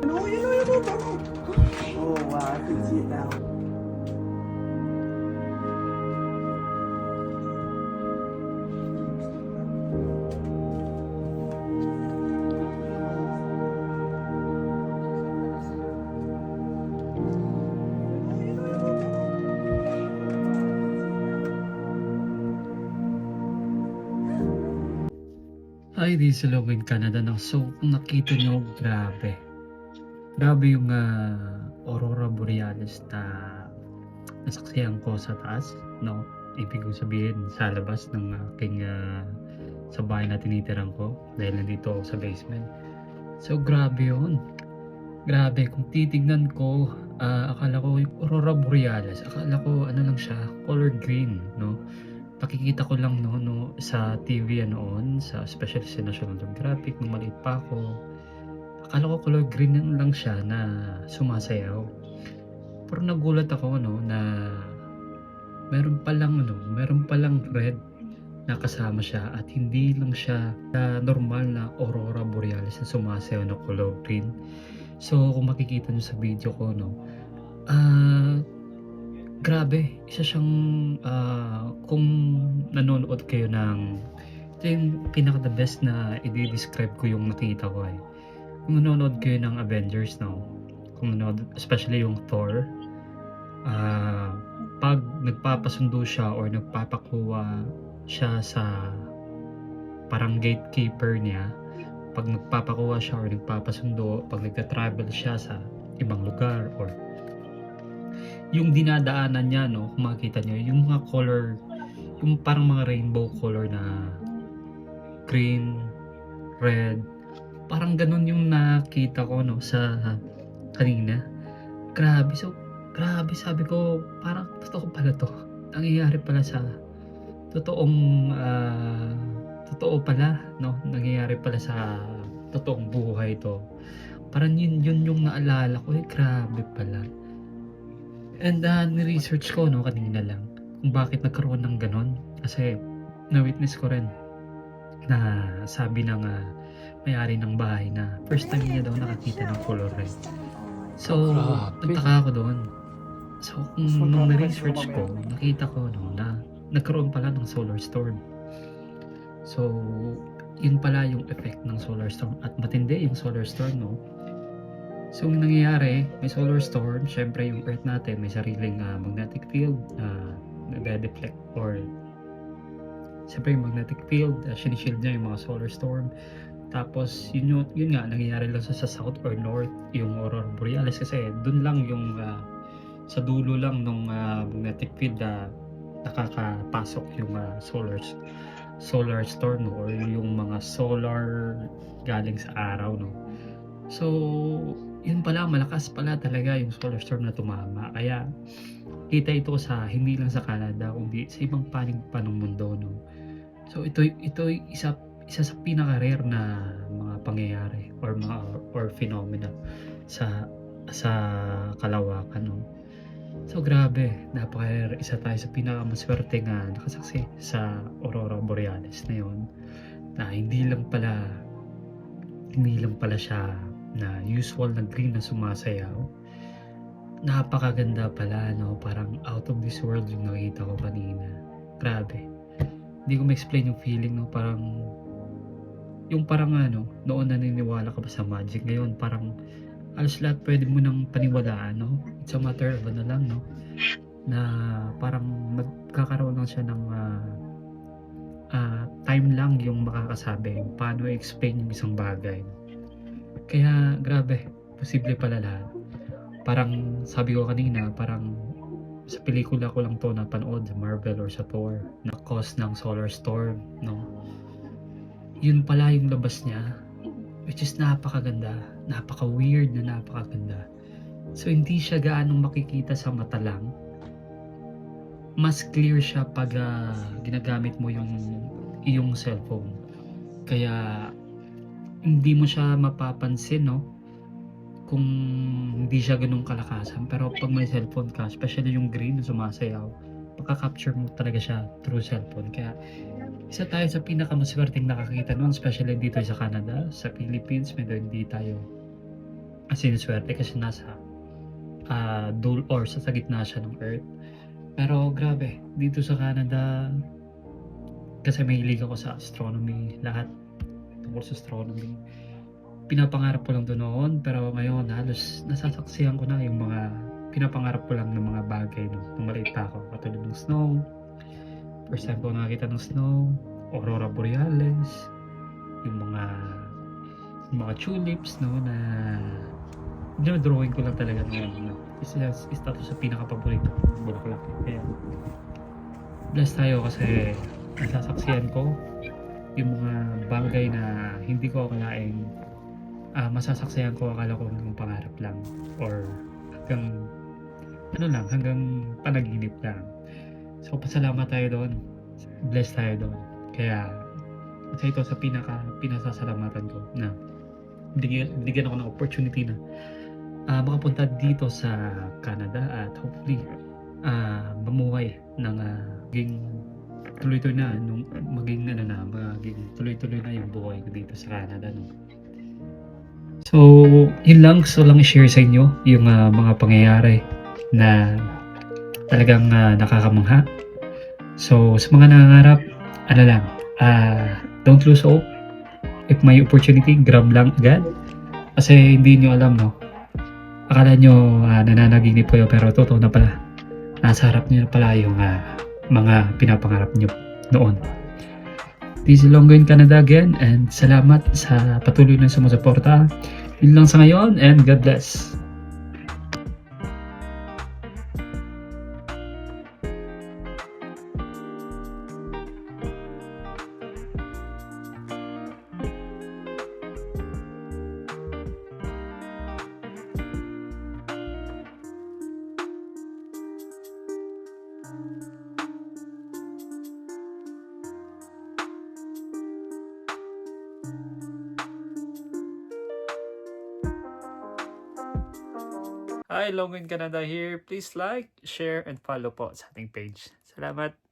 No, you know, oh wow, I can see it now. Hi, this is Logan Canada na. So, kung nakita nyo, grabe. Grabe yung Aurora Borealis na nasaksihan ko sa taas, no? Ibig kong sabihin sa labas ng aking sa bahay na tinitiran ko dahil nandito ako sa basement. So, grabe yun. Grabe, kung titignan ko, akala ko yung Aurora Borealis, akala ko ano lang siya, color green, no? Nakikita ko lang no sa TV noon, sa especially sa National Geographic nung maliit pa ako. Akala ko color green lang siya na sumasayaw. Pero nagulat ako na meron palang red na kasama siya at hindi lang siya na normal na Aurora Borealis na sumasayaw na color green. So kung makikita niyo sa video ko grabe, isa siyang kung nanonood kayo ng ito yung pinaka the best na i-describe ko yung nakita ko kung nanonood kayo ng Avengers kung nanonood, especially yung Thor, pag nagpapasundo siya or nagpapakuha siya sa parang gatekeeper niya, pag nagpapakuha siya or nagpapasundo, pag nagta-travel siya sa ibang lugar or yung dinadaanan niya, kung makikita nyo, yung mga color, yung parang mga rainbow color na green, red, parang ganun yung nakita ko sa kanina. Grabe, sabi ko, parang totoo pala to. Nangyayari pala sa totoo pala, nangyayari pala sa totoong buhay to. Parang yun yung naalala ko, grabe pala. And ni-research ko kanina lang kung bakit nagkaroon ng ganon. Kasi na-witness ko rin na sabi ng may-ari ng bahay na first time niya daw nakakita ng color red. So, nagtaka ako doon. So, nung na-research ko, nakita ko na nagkaroon pala ng solar storm. So, yun pala yung effect ng solar storm. At matindi yung solar storm, So, yung nangyayari, may solar storm, syempre yung Earth natin may sariling magnetic field na nade-deflect or syempre yung magnetic field, sinishield niya yung mga solar storm. Tapos, yun nga, nangyayari lang sa south or north yung Aurora Borealis kasi dun lang yung sa dulo lang ng magnetic field nakakapasok yung solar storm or yung mga solar galing sa araw, So, yun pala, malakas pala talaga yung solar storm na tumama. Kaya, kita ito hindi lang sa Canada, kundi sa ibang panig pa ng mundo, So, ito isa sa pinaka-rare na mga pangyayari or phenomena sa kalawakan, So, grabe, napaka-rare. Isa tayo sa pinaka-maswerte nga nakasaksi sa Aurora Borealis na yun. Na hindi lang pala siya na usual na green na sumasayaw. Napakaganda pala, parang out of this world yung nakita ko kanina. Grabe, hindi ko ma-explain yung feeling, parang noon naniniwala ka ba sa magic, ngayon parang alos lahat pwede mo nang paniwalaan, It's a matter of na parang magkakaroon lang siya ng time lang yung makakasabi paano i-explain yung isang bagay. Kaya grabe, posible pala lahat. Parang sabi ko kanina, parang sa pelikula ko lang to napanood sa Marvel or sa Thor na cause ng solar storm, Yun pala yung labas niya, which is napakaganda, napaka-weird na napakaganda. So hindi siya gaanong makikita sa mata lang. Mas clear siya pag ginagamit mo yung iyong cellphone. Kaya hindi mo siya mapapansin, kung hindi siya ganun kalakasan. Pero pag may cellphone ka, especially yung green na sumasayaw, makaka-capture mo talaga siya through cellphone. Kaya isa tayo sa pinakamaswerteng nakakita nun, especially dito sa Canada, sa Philippines, medyo hindi tayo as in swerte kasi nasa dul or sa gitna siya ng Earth. Pero grabe, dito sa Canada, kasi mahilig ako sa astronomy, lahat tungkol sa astronomy. Pinapangarap ko lang doon noon, pero ngayon halos nasasaksihan ko na yung mga pinapangarap ko lang ng mga bagay nung maliit pa ako. Katulad ng snow, first time ko nakakita ng snow, aurora borealis, yung mga tulips, no, na drawing ko lang talaga ngayon. No? Isa to sa pinaka-paborito kong bulaklak. Kaya blessed tayo kasi nasasaksihan ko yung mga bagay na hindi ko akalaing masasaksihan ko. Akala ko hanggang pangarap lang or hanggang panaginip lang. So pasalamat tayo doon, blessed tayo doon. Kaya isa ito sa pinasasalamatan ko na binigyan ako ng opportunity na makapunta dito sa Canada at hopefully mamuhay ng maging tuloy-tuloy na maging tuloy-tuloy na yung buhay ko dito sa Canada, no. So yun lang, gusto lang i-share sa inyo yung mga pangyayari na talagang nakakamangha. So sa mga nangangarap, don't lose hope. If may opportunity, grab lang agad. Kasi hindi nyo alam, no? Akala nyo nananaginip kayo, pero totoo na pala. Nasa harap nyo na pala yung mga pinapangarap nyo noon. This is Longo in Canada again, and salamat sa patuloy na sumusuporta. Yun lang sa ngayon, and God bless. Hi, Longo in Canada here. Please like, share, and follow po sa ating page. Salamat!